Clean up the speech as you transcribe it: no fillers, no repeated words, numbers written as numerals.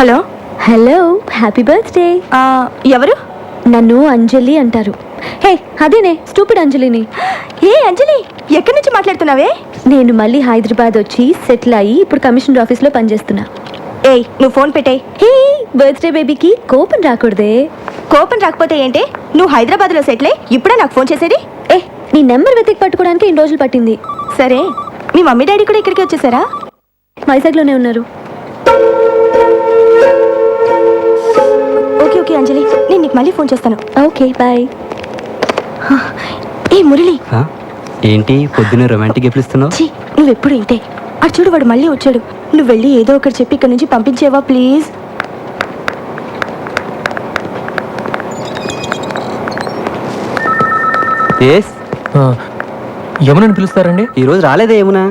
Hello hello, happy birthday. ఎవరు? నన్ను అంజలి అంటారు. హే, అదేనే స్టూపిడ్ అంజలిని. ఏ అంజలి, ఎక్కడి నుంచి మాట్లాడుతున్నావే? నేను మళ్ళీ హైదరాబాద్ వచ్చి సెటిల్ అయ్యి ఇప్పుడు కమిషనర్ ఆఫీస్లో పనిచేస్తున్నా. ఏయ్, నువ్వు ఫోన్ పెట్టేయ్. హే, బర్త్డే బేబీకి కోపం రాకూడదే. కోపం రాకపోతే ఏంటి? నువ్వు హైదరాబాద్లో సెటిల్ అయ్యి ఇప్పుడే నాకు ఫోన్ చేసేది? ఏ, నీ నెంబర్ వెతికి పట్టుకోవడానికి ఇన్ని రోజులు పట్టింది. సరే, మీ మమ్మీ డాడీ కూడా ఇక్కడికి వచ్చేసారా? వైజాగ్లోనే ఉన్నారు. ఓకే ఓకే అంజలి, నేను నీకు మళ్ళీ ఫోన్ చేస్తాను. Okay, bye. ఏ మురళి, ఏంటి పొద్దున్న రొమాంటిక్ గిఫ్ట్లు ఇస్తున్నావు? ఛీ, నువ్వెప్పుడు ఇంతే. అటు చూడు, వాడు మళ్ళీ వచ్చాడు. నువ్వు వెళ్ళి ఏదో ఒకటి చెప్పి ఇక్కడ నుంచి పంపించేవా ప్లీజ్? ఎస్. యమునని పిలుస్తారండి? ఈరోజు రాలేదే ఏమునా?